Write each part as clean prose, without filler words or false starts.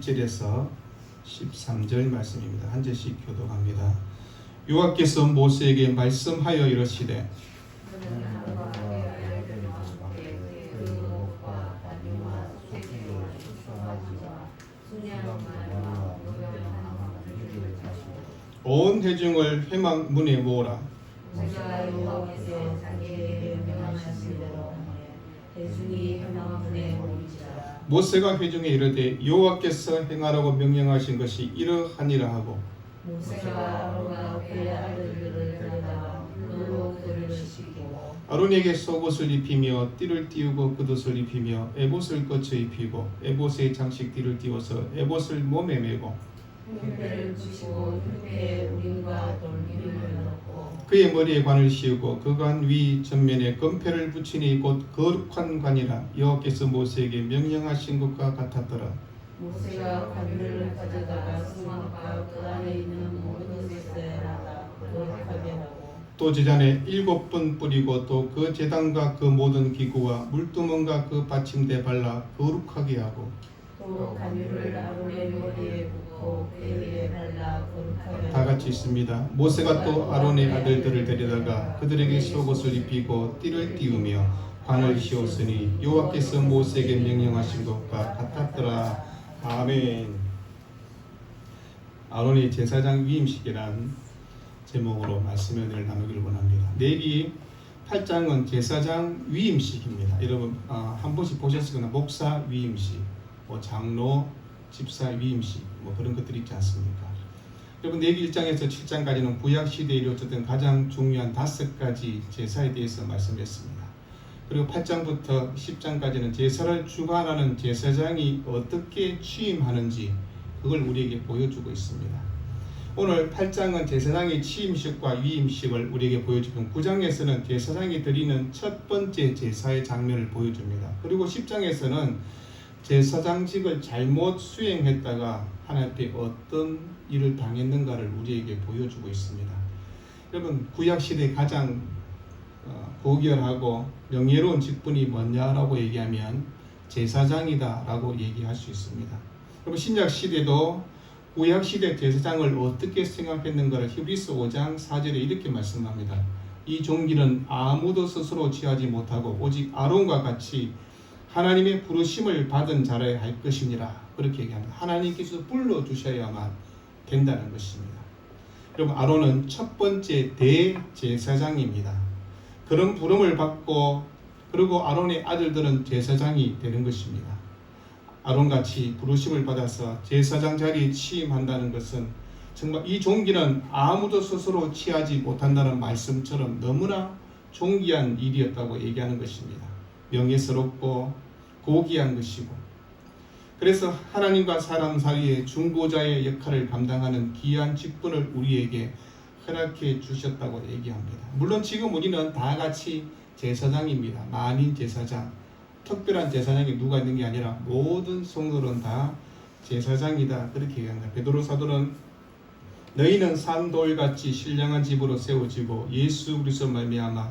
1절에서 13절 말씀입니다. 한 절씩 교독합니다. 여호와께서 모세에게 말씀하여 이르시되 온 회중을 회막 문에 모으라. 모세가 회중에 이르되 여호와께서 행하라고 명령하신 것이 이러하니라 하고 아론에게 속옷을 입히며 띠를 띄우고 겉옷을 입히며 에봇을 거쳐 입히고 에봇의 장식 띠를 띄워서 에봇을 몸에 메고 그의 머리에 관을 씌우고 그 관 위 전면에 금패를 붙이니 곧 거룩한 관이라 여호와께서 모세에게 명령하신 것과 같았더라. 모세가 관을 가져다가 수막과 그 안에 있는 모든 것에 나가 거룩하게 하고 또 제단에 7번 뿌리고 또 그 제단과 그 모든 기구와 물두멍과 그 받침대 발라 거룩하게 하고 또 관유를 아론의 머리에 붓고 그 위에 발라 거룩하게 하고 다 같이 있습니다. 모세가 또 아론의 아들들을 데려다가 그들에게 속옷을 입히고 띠를 띄우며 관을 씌웠으니 여호와께서 모세에게 명령하신 것과 같았더라. 아멘. 아론의 제사장 위임식이란 제목으로 말씀을 나누기를 원합니다. 레위기 8장은 제사장 위임식입니다. 여러분 한 번씩 보셨거나 목사 위임식, 장로, 집사 위임식 그런 것들이 있지 않습니까? 여러분 레위기 1장에서 7장까지는 구약 시대에 이루어졌던 가장 중요한 5가지 제사에 대해서 말씀했습니다. 그리고 8장부터 10장까지는 제사를 주관하는 제사장이 어떻게 취임하는지 그걸 우리에게 보여주고 있습니다. 오늘 8장은 제사장의 취임식과 위임식을 우리에게 보여주고 9장에서는 제사장이 드리는 첫 번째 제사의 장면을 보여줍니다. 그리고 10장에서는 제사장직을 잘못 수행했다가 하나님 앞에 어떤 일을 당했는가를 우리에게 보여주고 있습니다. 여러분 구약시대 가장 고결하고 명예로운 직분이 뭐냐라고 얘기하면 제사장이다 라고 얘기할 수 있습니다. 여러분 신약시대도 구약시대 제사장을 어떻게 생각했는가를 히브리서 5장 4절에 이렇게 말씀합니다. 이 종기는 아무도 스스로 취하지 못하고 오직 아론과 같이 하나님의 부르심을 받은 자라야 할 것이니라 그렇게 얘기합니다. 하나님께서 불러주셔야만 된다는 것입니다. 여러분 아론은 첫 번째 대제사장입니다. 그런 부름을 받고 그리고 아론의 아들들은 제사장이 되는 것입니다. 아론같이 부르심을 받아서 제사장 자리에 취임한다는 것은 정말 이 종기는 아무도 스스로 취하지 못한다는 말씀처럼 너무나 존귀한 일이었다고 얘기하는 것입니다. 명예스럽고 고귀한 것이고 그래서 하나님과 사람 사이의 중보자의 역할을 감당하는 귀한 직분을 우리에게 허락해 주셨다고 얘기합니다. 물론 지금 우리는 다 같이 제사장입니다. 만인 제사장, 특별한 제사장이 누가 있는 게 아니라 모든 성도는 다 제사장이다 그렇게 얘기합니다. 베드로 사도는 너희는 산돌같이 신령한 집으로 세워지고 예수 그리스도 말미암아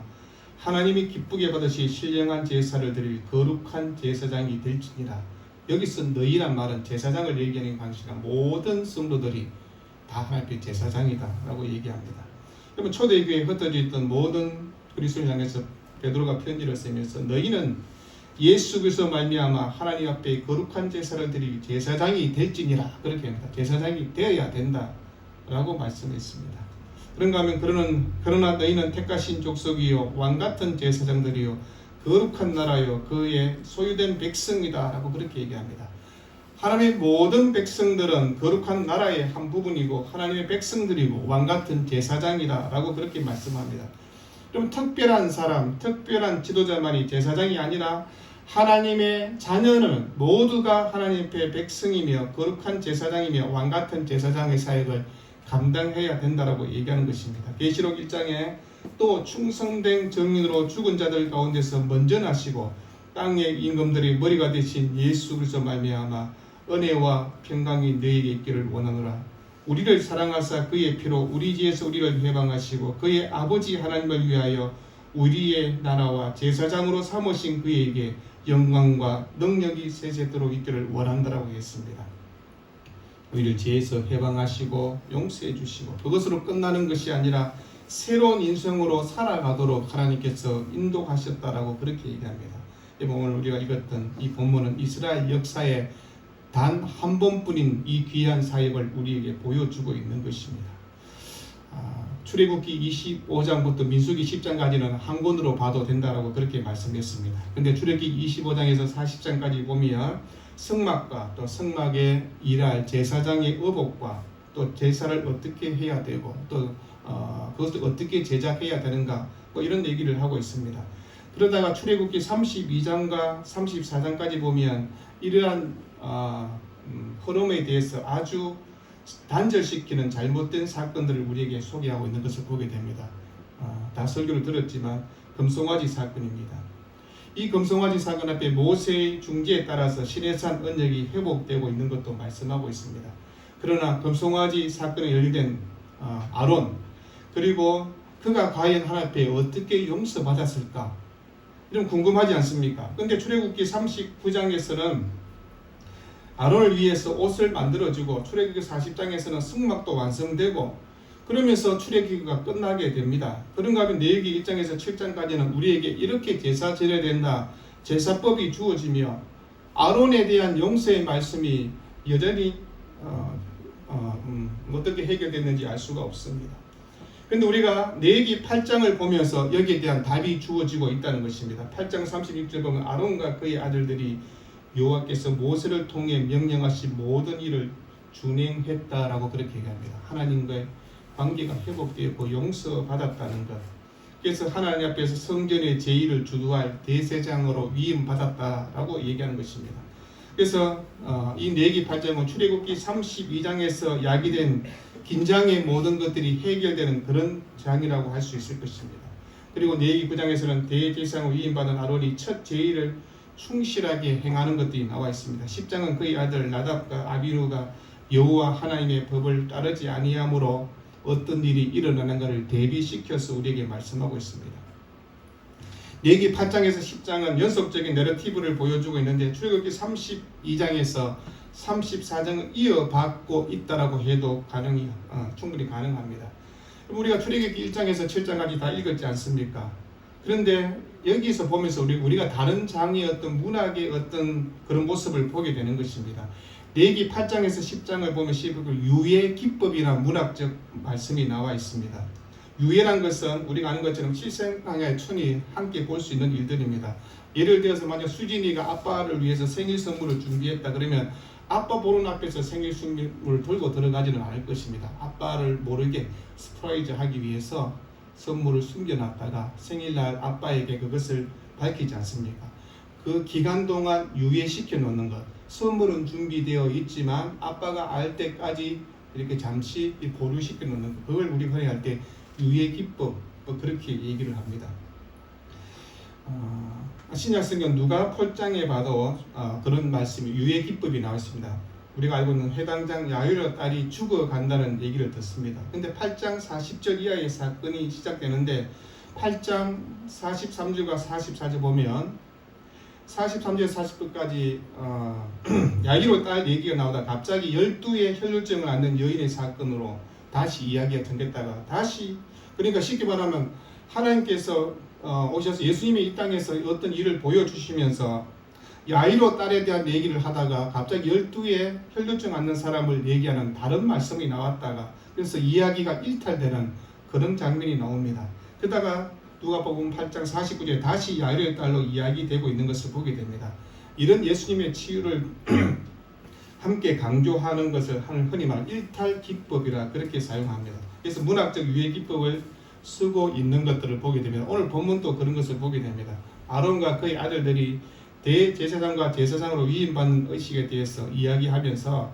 하나님이 기쁘게 받으시 신령한 제사를 드릴 거룩한 제사장이 될지니라. 여기서 너희란 말은 제사장을 얘기하는 방식이라 모든 성도들이 다 하나님의 제사장이다 라고 얘기합니다. 그러면 초대교회에 흩어져 있던 모든 그리스도를 향해서 베드로가 편지를 쓰면서 너희는 예수 그리스도 말미암아 하나님 앞에 거룩한 제사를 드릴 제사장이 될지니라 그렇게 합니다. 제사장이 되어야 된다 라고 말씀했습니다. 그런가 하면 그러나 너희는 택하신 족속이요 왕같은 제사장들이요 거룩한 나라요 그의 소유된 백성이다 라고 그렇게 얘기합니다. 하나님의 모든 백성들은 거룩한 나라의 한 부분이고 하나님의 백성들이고 왕같은 제사장이다 라고 그렇게 말씀합니다. 좀 특별한 사람, 특별한 지도자만이 제사장이 아니라 하나님의 자녀는 모두가 하나님 앞에 백성이며 거룩한 제사장이며 왕같은 제사장의 사역을 감당해야 된다라고 얘기하는 것입니다. 계시록 1장에 또 충성된 정인으로 죽은 자들 가운데서 먼저 나시고 땅의 임금들의 머리가 되신 예수 그리스도 말미암아 은혜와 평강이 너에게 있기를 원하노라. 우리를 사랑하사 그의 피로 우리 죄에서 우리를 해방하시고 그의 아버지 하나님을 위하여 우리의 나라와 제사장으로 삼으신 그에게 영광과 능력이 세세토록 있기를 원한다라고 했습니다. 우리를 죄에서 해방하시고 용서해 주시고 그것으로 끝나는 것이 아니라 새로운 인생으로 살아가도록 하나님께서 인도하셨다라고 그렇게 얘기합니다. 오늘 우리가 읽었던 이 본문은 이스라엘 역사에 단 한 번뿐인 이 귀한 사역을 우리에게 보여주고 있는 것입니다. 출애굽기 25장부터 민수기 10장까지는 한 권으로 봐도 된다라고 그렇게 말씀했습니다. 근데 출애굽기 25장에서 40장까지 보면 성막과 또 성막에 일할 제사장의 의복과 또 제사를 어떻게 해야 되고 또 그것을 어떻게 제작해야 되는가 뭐 이런 얘기를 하고 있습니다. 그러다가 출애굽기 32장과 34장까지 보면 이러한 흐름에 대해서 아주 단절시키는 잘못된 사건들을 우리에게 소개하고 있는 것을 보게 됩니다. 다 설교를 들었지만 금송아지 사건입니다. 이 금송아지 사건 앞에 모세의 중재에 따라서 시내산 언약이 회복되고 있는 것도 말씀하고 있습니다. 그러나 금송아지 사건에 연루된 아론 그리고 그가 과연 하나님 앞에 어떻게 용서받았을까? 이런 궁금하지 않습니까? 그런데 출애굽기 39장에서는 아론을 위해서 옷을 만들어주고 출애굽기 40장에서는 성막도 완성되고 그러면서 출애굽기가 끝나게 됩니다. 그런가 하면 레위기 1장에서 7장까지는 우리에게 이렇게 제사 지내야 된다. 제사법이 주어지며 아론에 대한 용서의 말씀이 여전히 어떻게 해결됐는지 알 수가 없습니다. 그런데 우리가 레위기 8장을 보면서 여기에 대한 답이 주어지고 있다는 것입니다. 8장 36절 보면 아론과 그의 아들들이 여호와께서 모세를 통해 명령하신 모든 일을 준행했다라고 그렇게 얘기합니다. 하나님과의 관계가 회복되었고 용서받았다는 것. 그래서 하나님 앞에서 성전의 제의를 주도할 대제사장으로 위임받았다라고 얘기하는 것입니다. 그래서 이 레위기 8장은 출애굽기 32장에서 야기된 긴장의 모든 것들이 해결되는 그런 장이라고 할 수 있을 것입니다. 그리고 레위기 9장에서는 대제사장으로 위임받은 아론이 첫 제의를 충실하게 행하는 것들이 나와 있습니다. 10장은 그의 아들 나답과 아비누가 여호와 하나님의 법을 따르지 아니함으로 어떤 일이 일어나는가를 대비시켜서 우리에게 말씀하고 있습니다. 레위기 8장에서 10장은 연속적인 내러티브를 보여주고 있는데 출애굽기 32장에서 34장은 이어받고 있다라고 해도 충분히 가능합니다. 우리가 출애굽기 1장에서 7장까지 다 읽었지 않습니까? 그런데 여기서 보면서 우리가 다른 장의 어떤 문학의 어떤 그런 모습을 보게 되는 것입니다. 레위기 8장에서 10장을 보면 유예 기법이라는 문학적 말씀이 나와 있습니다. 유예란 것은 우리가 아는 것처럼 실생활의 천이 함께 볼 수 있는 일들입니다. 예를 들어서 만약 수진이가 아빠를 위해서 생일 선물을 준비했다 그러면 아빠 보는 앞에서 생일 선물을 들고 들어가지는 않을 것입니다. 아빠를 모르게 서프라이즈 하기 위해서 선물을 숨겨놨다가 생일날 아빠에게 그것을 밝히지 않습니까? 그 기간 동안 유예시켜 놓는 것. 선물은 준비되어 있지만 아빠가 알 때까지 이렇게 잠시 보류시켜 놓는 것. 그걸 우리 흔히 할 때 유예 기법 그렇게 얘기를 합니다. 신약성경 누가 8장에 봐도 그런 말씀이 유예 기법이 나와 있습니다. 우리가 알고 있는 회당장 야이로 딸이 죽어간다는 얘기를 듣습니다. 근데 8장 40절 이하의 사건이 시작되는데 8장 43절과 44절 보면 43절 40절까지 야이로 딸 얘기가 나오다 갑자기 12의 혈루증을 앓는 여인의 사건으로 다시 이야기가 전됐다가 다시 그러니까 쉽게 말하면 하나님께서 오셔서 예수님이 이 땅에서 어떤 일을 보여주시면서 야이로 딸에 대한 얘기를 하다가 갑자기 12의 혈루증 앓는 사람을 얘기하는 다른 말씀이 나왔다가 그래서 이야기가 일탈되는 그런 장면이 나옵니다. 그러다가 누가복음 8장 49절에 다시 야이로의 딸로 이야기되고 있는 것을 보게 됩니다. 이런 예수님의 치유를 함께 강조하는 것을 흔히 말하는 일탈 기법이라 그렇게 사용합니다. 그래서 문학적 유해 기법을 쓰고 있는 것들을 보게 됩니다. 오늘 본문도 그런 것을 보게 됩니다. 아론과 그의 아들들이 대제사장과 제사장으로 위임받는 의식에 대해서 이야기하면서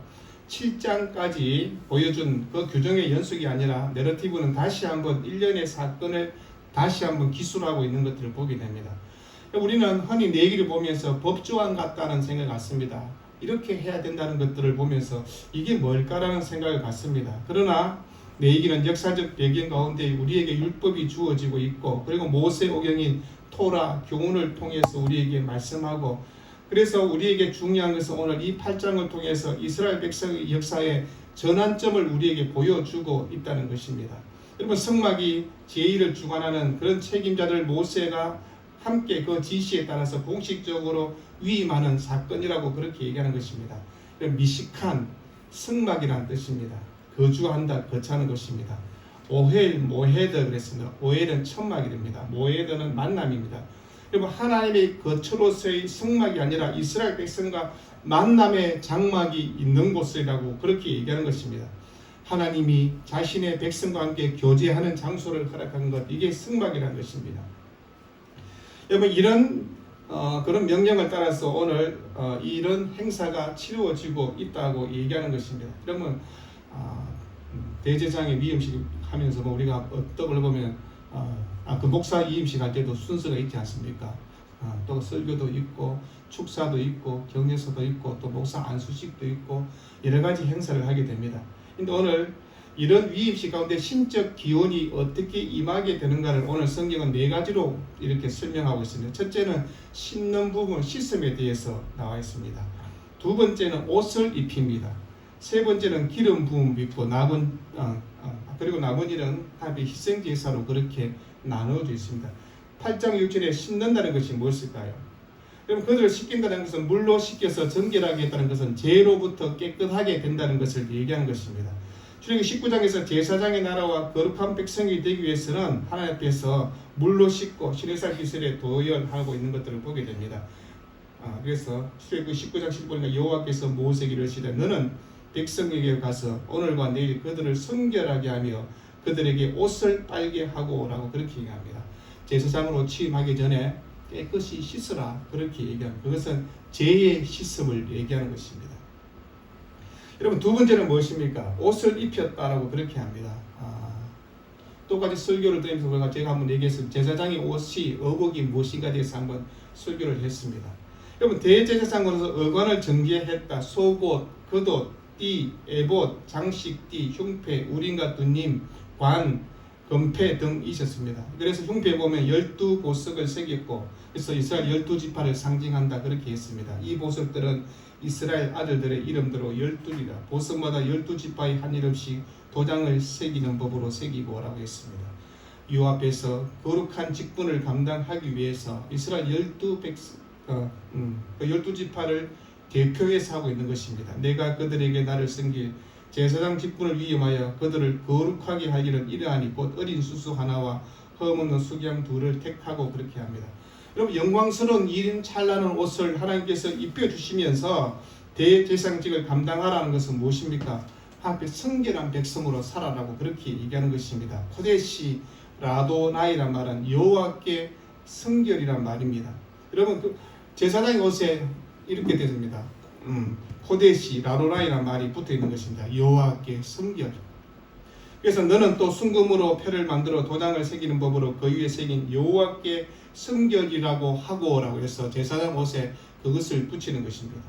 7장까지 보여준 그 규정의 연속이 아니라 내러티브는 다시 한번 일련의 사건을 다시 한번 기술하고 있는 것들을 보게 됩니다. 우리는 흔히 내기를 보면서 법조안 같다는 생각을 갖습니다. 이렇게 해야 된다는 것들을 보면서 이게 뭘까라는 생각을 갖습니다. 그러나 내기는 역사적 배경 가운데 우리에게 율법이 주어지고 있고 그리고 모세 오경인 토라 교훈을 통해서 우리에게 말씀하고 그래서 우리에게 중요한 것은 오늘 이 8장을 통해서 이스라엘 백성의 역사의 전환점을 우리에게 보여주고 있다는 것입니다. 여러분, 성막이 제1을 주관하는 그런 책임자들 모세가 함께 그 지시에 따라서 공식적으로 위임하는 사건이라고 그렇게 얘기하는 것입니다. 미식한 성막이라는 뜻입니다. 거주한다, 거처하는 것입니다. 오헬, 모헤드 그랬습니다. 오헬은 천막이 됩니다. 모헤드는 만남입니다. 여러분, 하나님의 거처로서의 성막이 아니라 이스라엘 백성과 만남의 장막이 있는 곳이라고 그렇게 얘기하는 것입니다. 하나님이 자신의 백성과 함께 교제하는 장소를 허락한 것, 이게 성막이라는 것입니다. 여러분, 이런 그런 명령을 따라서 오늘 이런 행사가 치루어지고 있다고 얘기하는 것입니다. 그러면 대제사장의 위임식 하면서 우리가 떡을 보면 그 목사 위임식 할 때도 순서가 있지 않습니까? 또 설교도 있고 축사도 있고 격려서도 있고 또 목사 안수식도 있고 여러 가지 행사를 하게 됩니다. 근데 오늘 이런 위임식 가운데 신적 기원이 어떻게 임하게 되는가를 오늘 성경은 4가지로 이렇게 설명하고 있습니다. 첫째는 씻는 부분, 씻음에 대해서 나와 있습니다. 두 번째는 옷을 입힙니다. 세 번째는 기름 부음 입고 그리고 나머지는 합의 희생 제사로 그렇게 나누어져 있습니다. 8장 6절에 씻는다는 것이 무엇일까요? 그럼 그들을 씻긴다는 것은 물로 씻겨서 정결하게 했다는 것은 죄로부터 깨끗하게 된다는 것을 얘기하는 것입니다. 출애굽기 19장에서 제사장의 나라와 거룩한 백성이 되기 위해서는 하나님 앞에서 물로 씻고 시내살 기술에 도열하고 있는 것들을 보게 됩니다. 그래서 출애굽기 19장 10절에 여호와께서 모세에게 이르시되 너는 백성에게 가서 오늘과 내일 그들을 순결하게 하며 그들에게 옷을 빨게 하고 라고 그렇게 얘기합니다. 제사장으로 취임하기 전에 깨끗이 씻으라 그렇게 얘기합니다. 그것은 죄의 씻음을 얘기하는 것입니다. 여러분, 두 번째는 무엇입니까? 옷을 입혔다라고 그렇게 합니다. 똑같이 설교를 드리면서 제가 한번 얘기했습니다. 제사장의 옷이 어복이 무엇인가에 대해서 한번 설교를 했습니다. 여러분, 대제사장으로서 어관을 정죄했다. 속옷, 겉옷, 띠, 에봇, 장식띠, 흉패, 우림과 둔님, 관, 금패 등 있었습니다. 그래서 흉패에 보면 12보석을 새겼고 그래서 이스라엘 12지파를 상징한다 그렇게 했습니다. 이 보석들은 이스라엘 아들들의 이름대로 12이라 보석마다 12지파의 한 이름씩 도장을 새기는 법으로 새기고 라고 했습니다. 유 앞에서 거룩한 직분을 감당하기 위해서 이스라엘 12지파를 대표해서 하고 있는 것입니다. 내가 그들에게 나를 섬길 제사장 직분을 위임하여 그들을 거룩하게 하기를 이러하니 곧 어린 수수 하나와 흠없는 수양 둘을 택하고 그렇게 합니다. 여러분, 영광스러운 이른 찬란한 옷을 하나님께서 입혀주시면서 대제사장직을 감당하라는 것은 무엇입니까? 하나님의 성결한 백성으로 살아라고 그렇게 얘기하는 것입니다. 코데시 라도나이란 말은 여호와께 성결이란 말입니다. 여러분, 그 제사장의 옷에 이렇게 되습니다. 코데시 라도나이란 말이 붙어있는 것입니다. 여호와께 성결. 그래서 너는 또 순금으로 표를 만들어 도장을 새기는 법으로 그 위에 새긴 여호와께 성결이라고 하고라고 해서 제사장 옷에 그것을 붙이는 것입니다.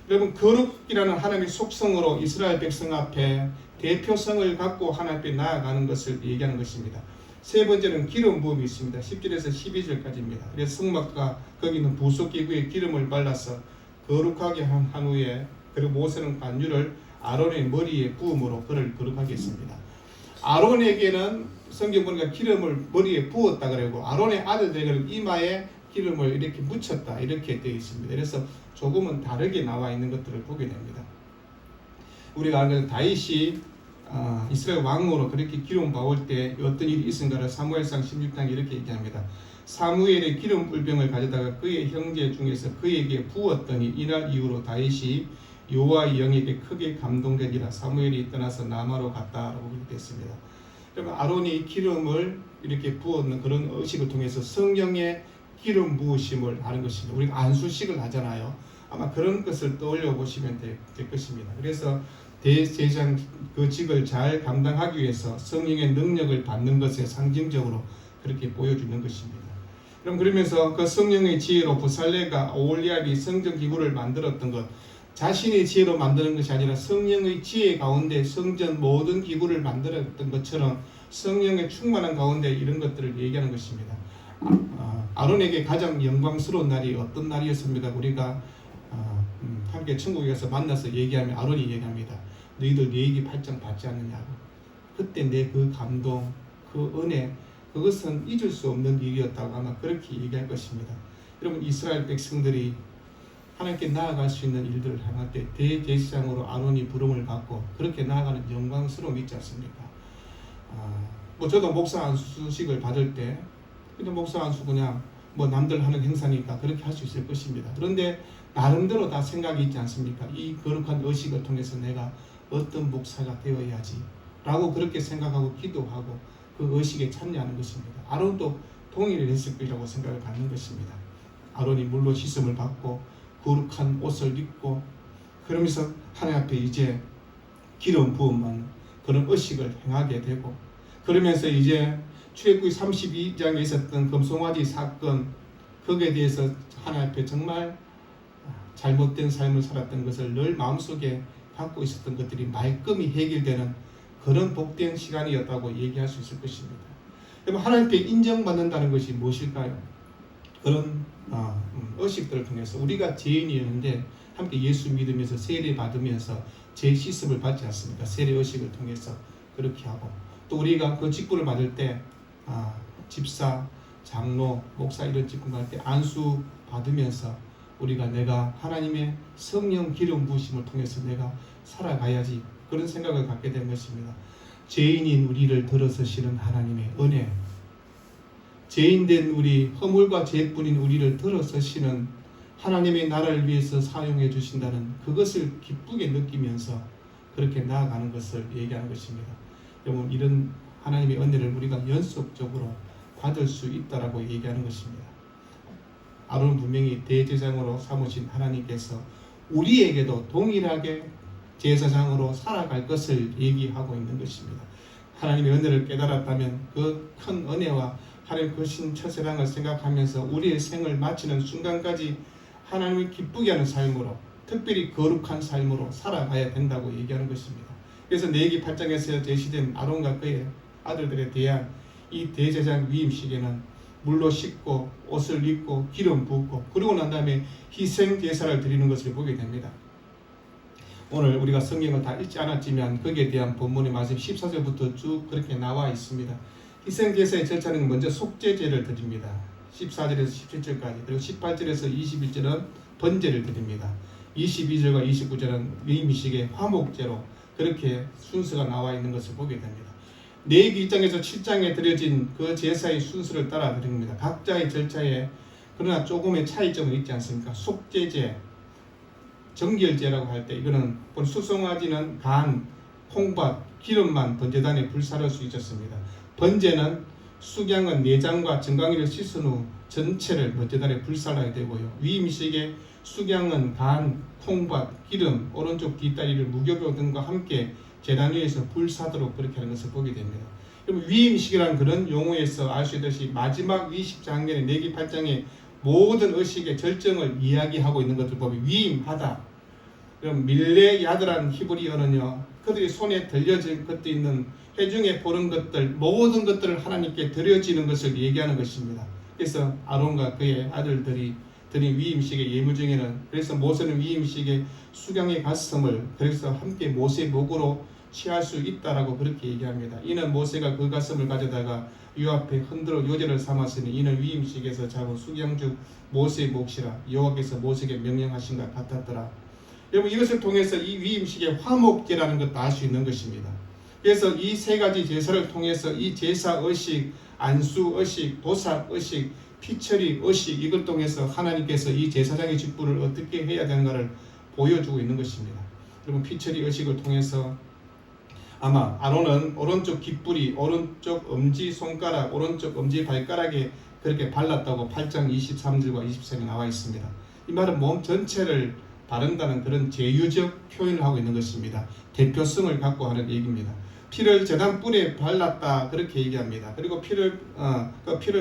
여러분, 거룩이라는 하나님의 속성으로 이스라엘 백성 앞에 대표성을 갖고 하나님 앞에 나아가는 것을 얘기하는 것입니다. 세 번째는 기름 부음이 있습니다. 10절에서 12절까지입니다. 그래서 성막과 거기 있는 부속기구에 기름을 발라서 거룩하게 한 후에 그리고 모세는 관유를 아론의 머리에 부음으로 그를 거룩하게 했습니다. 아론에게는 성경 보니까 기름을 머리에 부었다 그러고 아론의 아들들에게는 이마에 기름을 이렇게 묻혔다 이렇게 되어 있습니다. 그래서 조금은 다르게 나와 있는 것들을 보게 됩니다. 우리가 아는 다윗이 이스라엘 왕으로 그렇게 기름 부을 때 어떤 일이 있은가를 사무엘상 16장에 이렇게 얘기합니다. 사무엘의 기름 불병을 가져다가 그의 형제 중에서 그에게 부었더니 이날 이후로 다윗이 여호와의 영에게 크게 감동되니라. 사무엘이 떠나서 라마로 갔다라고 그렇게 됐습니다. 그러면 아론이 기름을 이렇게 부었는 그런 의식을 통해서 성령의 기름 부으심을 하는 것입니다. 우리가 안수식을 하잖아요. 아마 그런 것을 떠올려 보시면 될 것입니다. 그래서 대제사장 그 직을 잘 감당하기 위해서 성령의 능력을 받는 것에 상징적으로 그렇게 보여주는 것입니다. 그럼 그러면서 그 성령의 지혜로 부살레가 오홀리압이 성전 기구를 만들었던 것, 자신의 지혜로 만드는 것이 아니라 성령의 지혜 가운데 성전 모든 기구를 만들었던 것처럼 성령의 충만한 가운데 이런 것들을 얘기하는 것입니다. 아론에게 가장 영광스러운 날이 어떤 날이었습니까? 우리가 함께 천국에 가서 만나서 얘기하면 아론이 얘기합니다. 너희들 레위기 8장 받지 않느냐고. 그때 내 그 감동, 그 은혜, 그것은 잊을 수 없는 일이었다고 아마 그렇게 얘기할 것입니다. 여러분, 이스라엘 백성들이 하나님께 나아갈 수 있는 일들을 행할 때 대제사장으로 아론이 부름을 받고 그렇게 나아가는 영광스러움이 있지 않습니까? 저도 목사 안수식을 받을 때 그냥 목사 안수 그냥 남들 하는 행사니까 그렇게 할 수 있을 것입니다. 그런데 나름대로 다 생각이 있지 않습니까? 이 거룩한 의식을 통해서 내가 어떤 목사가 되어야지 라고 그렇게 생각하고 기도하고 그 의식에 참여하는 것입니다. 아론도 동의를 했을 거라고 생각을 갖는 것입니다. 아론이 물로 씻음을 받고 거룩한 옷을 입고 그러면서 하나님 앞에 이제 기름 부음만 그런 의식을 행하게 되고 그러면서 이제 출애굽기 32장에 있었던 금송아지 사건 거기에 대해서 하나님 앞에 정말 잘못된 삶을 살았던 것을 늘 마음속에 갖고 있었던 것들이 말끔히 해결되는 그런 복된 시간이었다고 얘기할 수 있을 것입니다. 여러분, 하나님께 인정받는다는 것이 무엇일까요? 그런 의식들을 통해서 우리가 죄인이었는데 함께 예수 믿으면서 세례 받으면서 죄 씻음을 받지 않습니까? 세례 의식을 통해서 그렇게 하고 또 우리가 그 직분을 받을 때 집사, 장로, 목사 이런 직분 받을 때 안수 받으면서 우리가 내가 하나님의 성령 기름 부으심을 통해서 내가 살아가야지 그런 생각을 갖게 된 것입니다. 죄인인 우리를 들어서시는 하나님의 은혜, 죄인된 우리, 허물과 죄뿐인 우리를 들어서시는 하나님의 나라를 위해서 사용해 주신다는 그것을 기쁘게 느끼면서 그렇게 나아가는 것을 얘기하는 것입니다. 여러분, 이런 하나님의 은혜를 우리가 연속적으로 받을 수 있다라고 얘기하는 것입니다. 아론은 분명히 대제사장으로 삼으신 하나님께서 우리에게도 동일하게 제사장으로 살아갈 것을 얘기하고 있는 것입니다. 하나님의 은혜를 깨달았다면 그 큰 은혜와 하나님 크신 첫사랑을 생각하면서 우리의 생을 마치는 순간까지 하나님을 기쁘게 하는 삶으로 특별히 거룩한 삶으로 살아가야 된다고 얘기하는 것입니다. 그래서 레위기 8장에서 제시된 아론과 그의 아들들에 대한 이 대제사장 위임식에는 물로 씻고 옷을 입고 기름 붓고 그러고 난 다음에 희생 제사를 드리는 것을 보게 됩니다. 오늘 우리가 성경을 다 읽지 않았지만 거기에 대한 본문의 말씀 14절부터 쭉 그렇게 나와 있습니다. 희생 제사의 절차는 먼저 속죄제를 드립니다. 14절에서 17절까지 그리고 18절에서 21절은 번제를 드립니다. 22절과 29절은 위임식의 화목제로 그렇게 순서가 나와 있는 것을 보게 됩니다. 레위기 1장에서 7장에 드려진 그 제사의 순서를 따라 드립니다. 각자의 절차에 그러나 조금의 차이점은 있지 않습니까? 속죄제, 정결제라고 할 때 이거는 수송아지는 간, 콩밥, 기름만 번제단에 불사를 수 있었습니다. 번제는 수양은 내장과 정강이를 씻은 후 전체를 번제단에 불살하게 되고요. 위임식의 수양은 간, 콩밥, 기름, 오른쪽 뒷다리를 무교병 등과 함께 제단 위에서 불사도록 그렇게 하는 것을 보게 됩니다. 그럼 위임식이라는 그런 용어에서 알 수 있듯이 마지막 위임식 장면의 레위기 8장의 모든 의식의 절정을 이야기하고 있는 것을 보면 위임하다. 그럼 밀레 야드라는 히브리어는요, 그들이 손에 들려진 것도 있는 회중에 보는 것들 모든 것들을 하나님께 드려지는 것을 얘기하는 것입니다. 그래서 아론과 그의 아들들이 드린 위임식의 예물 중에는 그래서 모세는 위임식의 수양의 가슴을 그래서 함께 모세 목으로 취할 수 있다라고 그렇게 얘기합니다. 이는 모세가 그 가슴을 가져다가 요 앞에 흔들어 요제를 삼았으니 이는 위임식에서 잡은 수양주 모세의 몫이라 여호와께서 모세에게 명령하신 것 같았더라. 여러분, 이것을 통해서 이 위임식의 화목제라는 것도 알 수 있는 것입니다. 그래서 이 세 가지 제사를 통해서 이 제사 의식, 안수 의식, 보살 의식, 피처리 의식 이걸 통해서 하나님께서 이 제사장의 직분을 어떻게 해야 되는가를 보여주고 있는 것입니다. 여러분, 피처리 의식을 통해서 아마 아론은 오른쪽 깃불이 오른쪽 엄지 손가락, 오른쪽 엄지 발가락에 그렇게 발랐다고 8장 23절과 24절에 나와 있습니다. 이 말은 몸 전체를 바른다는 그런 제유적 표현을 하고 있는 것입니다. 대표성을 갖고 하는 얘기입니다. 피를 제단 뿔에 발랐다 그렇게 얘기합니다. 그리고 피를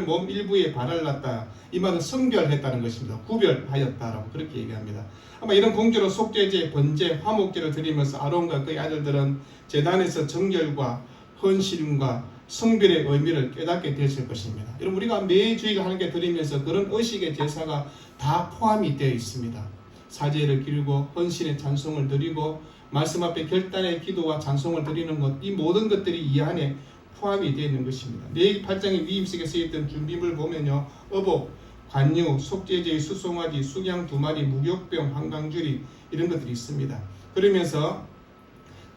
몸 일부에 발랐다. 이 말은 성별했다는 것입니다. 구별하였다라고 그렇게 얘기합니다. 아마 이런 공제로 속죄제, 번제, 화목제를 드리면서 아론과 그의 아들들은 제단에서 정결과 헌신과 성별의 의미를 깨닫게 되실 것입니다. 여러분 우리가 매주일 하나님께 드리면서 그런 의식의 제사가 다 포함이 되어 있습니다. 사제를 기르고 헌신의 찬송을 드리고 말씀 앞에 결단의 기도와 찬송을 드리는 것, 이 모든 것들이 이 안에 포함이 되어 있는 것입니다. 레위기 8장의 위임식에 쓰였던 준비물 보면요, 어복, 관유, 속죄제의 수송아지, 수양 2마리, 무교병, 한강줄이 이런 것들이 있습니다. 그러면서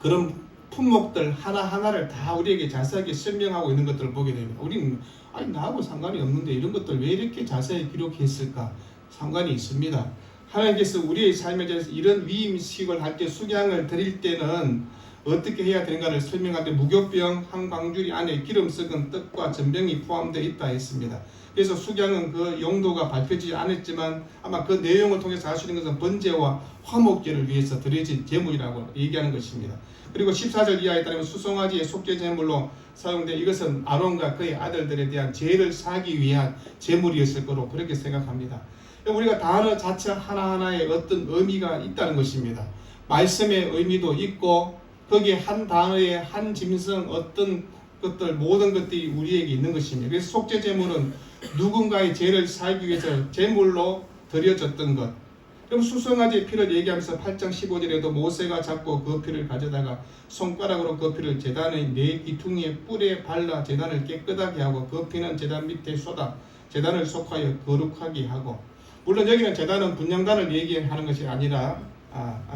그런 품목들 하나하나를 다 우리에게 자세하게 설명하고 있는 것들을 보게 됩니다. 우리는 아니 나하고 상관이 없는데 이런 것들 왜 이렇게 자세히 기록했을까? 상관이 있습니다. 하나님께서 우리의 삶에 대해서 이런 위임식을 할 때 수양을 드릴 때는 어떻게 해야 되는가를 설명할 때 무교병 한 광주리 안에 기름 섞은 떡과 전병이 포함되어 있다 했습니다. 그래서 수양은 그 용도가 밝혀지지 않았지만 아마 그 내용을 통해서 알 수 있는 것은 번제와 화목제를 위해서 드려진 제물이라고 얘기하는 것입니다. 그리고 14절 이하에 따르면 수송아지의 속죄 제물로 사용된 이것은 아론과 그의 아들들에 대한 죄를 사기 위한 제물이었을 거로 그렇게 생각합니다. 우리가 단어 자체 하나하나에 어떤 의미가 있다는 것입니다. 말씀의 의미도 있고 거기에 한 단어에 한 짐승 어떤 것들 모든 것들이 우리에게 있는 것입니다. 그래서 속죄 제물은 누군가의 죄를 살기 위해서 제물로 드려졌던 것. 그럼 수송아지의 피를 얘기하면서 8장 15절에도 모세가 잡고 그 피를 가져다가 손가락으로 그 피를 제단의 네 귀퉁이의 뿔에 발라 제단을 깨끗하게 하고 그 피는 제단 밑에 쏟아 제단을 속하여 거룩하게 하고, 물론 여기는 제단은 분향단을 얘기하는 것이 아니라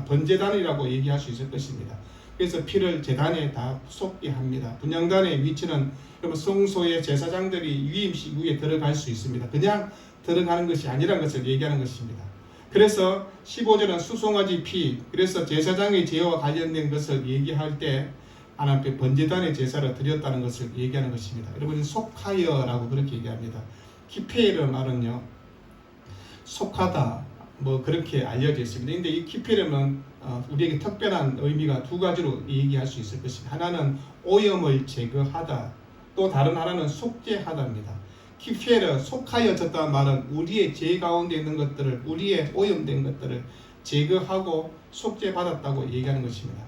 번제단이라고 얘기할 수 있을 것입니다. 그래서 피를 제단에 다 쏟게 합니다. 분향단의 위치는 성소의 제사장들이 위임식 위에 들어갈 수 있습니다. 그냥 들어가는 것이 아니라는 것을 얘기하는 것입니다. 그래서 15절은 수송아지 피, 그래서 제사장의 죄와 관련된 것을 얘기할 때 하나님께 번제단의 제사를 드렸다는 것을 얘기하는 것입니다. 여러분 속하여라고 그렇게 얘기합니다. 키페르 말은요, 속하다 뭐 그렇게 알려져 있습니다. 근데 이 키페르는 우리에게 특별한 의미가 두 가지로 얘기할 수 있을 것입니다. 하나는 오염을 제거하다, 또 다른 하나는 속죄하다입니다. 키페르, 속하여졌다는 말은 우리의 죄 가운데 있는 것들을, 우리의 오염된 것들을 제거하고 속죄받았다고 얘기하는 것입니다.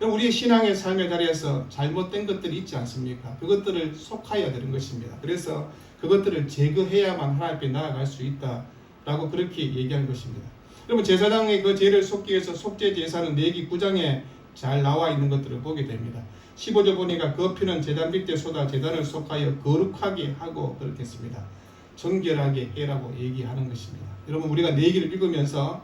우리의 신앙의 삶의 자리에서 잘못된 것들이 있지 않습니까? 그것들을 속하여야 되는 것입니다. 그래서 그것들을 제거해야만 하나님 앞에 나아갈 수 있다라고 그렇게 얘기하는 것입니다. 여러분 제사장의 그 죄를 속기 위해서 속죄 제사는 레위기 9장에 잘 나와 있는 것들을 보게 됩니다. 15절 보니까 그 피는 제단 밑에 쏟아 제단을 속하여 거룩하게 하고 그렇게 했습니다. 정결하게 해라고 얘기하는 것입니다. 여러분 우리가 레위기를 읽으면서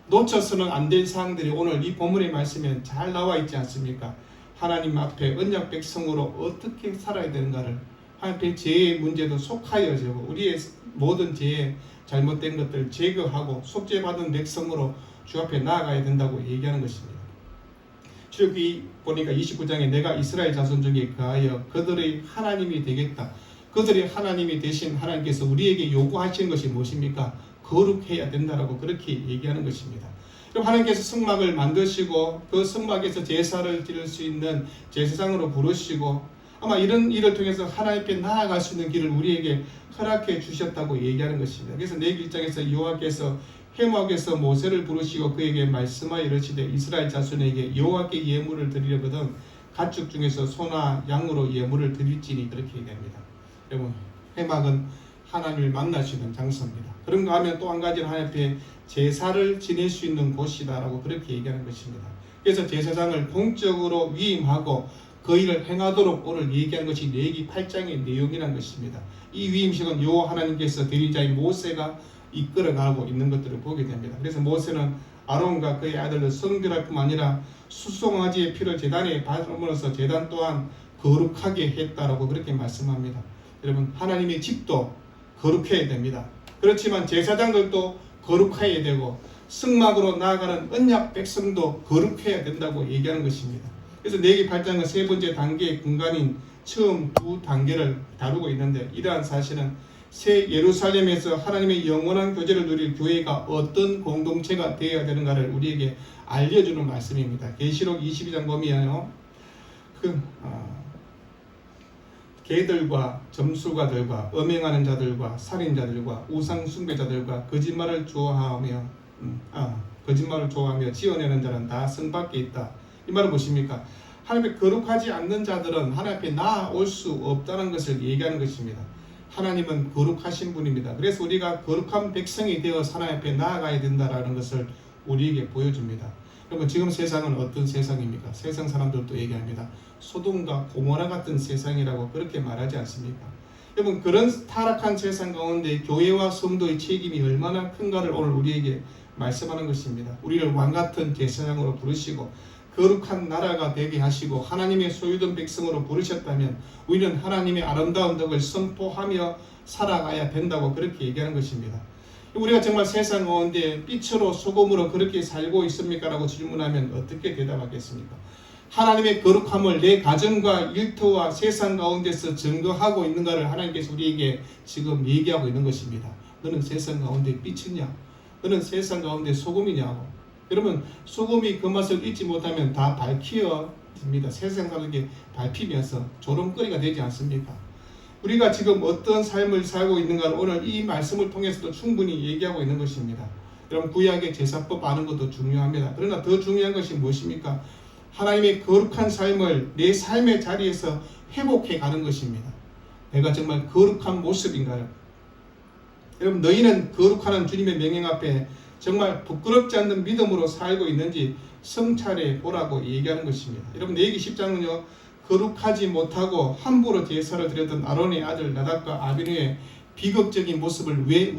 놓쳐서는 안 될 사항들이 오늘 이 본문의 말씀에 잘 나와 있지 않습니까? 하나님 앞에 언약 백성으로 어떻게 살아야 되는가를, 하나님 앞에 죄의 문제도 속하여지고 우리의 모든 죄의 잘못된 것들을 제거하고 속죄받은 백성으로 주 앞에 나아가야 된다고 얘기하는 것입니다. 출애굽기 보니까 29장에 내가 이스라엘 자손 중에 그하여 그들의 하나님이 되겠다. 그들의 하나님이 되신 하나님께서 우리에게 요구하시는 것이 무엇입니까? 거룩해야 된다라고 그렇게 얘기하는 것입니다. 그럼 하나님께서 성막을 만드시고 그 성막에서 제사를 드릴 수 있는 제사장으로 부르시고 아마 이런 일을 통해서 하나님 앞에 나아갈 수 있는 길을 우리에게 허락해 주셨다고 얘기하는 것입니다. 그래서 레위기 1장에서 여호와께서 회막에서 모세를 부르시고 그에게 말씀하여 이르시되 이스라엘 자손에게 여호와께 예물을 드리려거든 가축 중에서 소나 양으로 예물을 드릴지니 그렇게 얘기합니다. 여러분 회막은 하나님을 만날 수 있는 장소입니다. 그런가 하면 또 한 가지는 하나님 앞에 제사를 지낼 수 있는 곳이다라고 그렇게 얘기하는 것입니다. 그래서 제사장을 공적으로 위임하고 그 일을 행하도록 오늘 얘기하는 것이 레위기 8장의 내용이라는 것입니다. 이 위임식은 여호와 하나님께서 드린 자인 모세가 이끌어가고 있는 것들을 보게 됩니다. 그래서 모세는 아론과 그의 아들을 성별할 뿐만 아니라 수송아지의 피를 제단에 바르므로써 제단 또한 거룩하게 했다라고 그렇게 말씀합니다. 여러분 하나님의 집도 거룩해야 됩니다. 그렇지만 제사장들도 거룩해야 되고 성막으로 나아가는 언약 백성도 거룩해야 된다고 얘기하는 것입니다. 그래서 레위기 8장은 세 번째 단계의 근간인 처음 두 단계를 다루고 있는데, 이러한 사실은 새 예루살렘에서 하나님의 영원한 교제를 누릴 교회가 어떤 공동체가 되어야 되는가를 우리에게 알려주는 말씀입니다. 계시록 22장 보면요, 개들과 점술가들과 음행하는 자들과 살인자들과 우상 숭배자들과 거짓말을 좋아하며 지어내는 자는 다 성 밖에 있다. 이 말은 무엇입니까? 하나님 앞에 거룩하지 않는 자들은 하나님 앞에 나아올 수 없다는 것을 얘기하는 것입니다. 하나님은 거룩하신 분입니다. 그래서 우리가 거룩한 백성이 되어 하나님 앞에 나아가야 된다는 것을 우리에게 보여줍니다. 여러분, 지금 세상은 어떤 세상입니까? 세상 사람들도 얘기합니다. 소돔과 고모라 같은 세상이라고 그렇게 말하지 않습니까? 여러분, 그런 타락한 세상 가운데 교회와 성도의 책임이 얼마나 큰가를 오늘 우리에게 말씀하는 것입니다. 우리를 왕같은 제사장으로 부르시고 거룩한 나라가 되게 하시고 하나님의 소유된 백성으로 부르셨다면 우리는 하나님의 아름다운 덕을 선포하며 살아가야 된다고 그렇게 얘기하는 것입니다. 우리가 정말 세상 가운데 빛으로 소금으로 그렇게 살고 있습니까? 라고 질문하면 어떻게 대답하겠습니까? 하나님의 거룩함을 내 가정과 일터와 세상 가운데서 증거하고 있는가를 하나님께서 우리에게 지금 얘기하고 있는 것입니다. 너는 세상 가운데 빛이냐? 너는 세상 가운데 소금이냐고. 여러분, 소금이 그 맛을 잊지 못하면 다 밝혀집니다. 세상 사람에게 밟히면서 조롱거리가 되지 않습니까? 우리가 지금 어떤 삶을 살고 있는가를 오늘 이 말씀을 통해서도 충분히 얘기하고 있는 것입니다. 여러분, 구약의 제사법 아는 것도 중요합니다. 그러나 더 중요한 것이 무엇입니까? 하나님의 거룩한 삶을 내 삶의 자리에서 회복해 가는 것입니다. 내가 정말 거룩한 모습인가요? 여러분, 너희는 거룩하는 주님의 명령 앞에 정말 부끄럽지 않는 믿음으로 살고 있는지 성찰해 보라고 얘기하는 것입니다. 여러분, 레위기 10장은요, 거룩하지 못하고 함부로 제사를 드렸던 아론의 아들 나답과 아비누의 비극적인 모습을 왜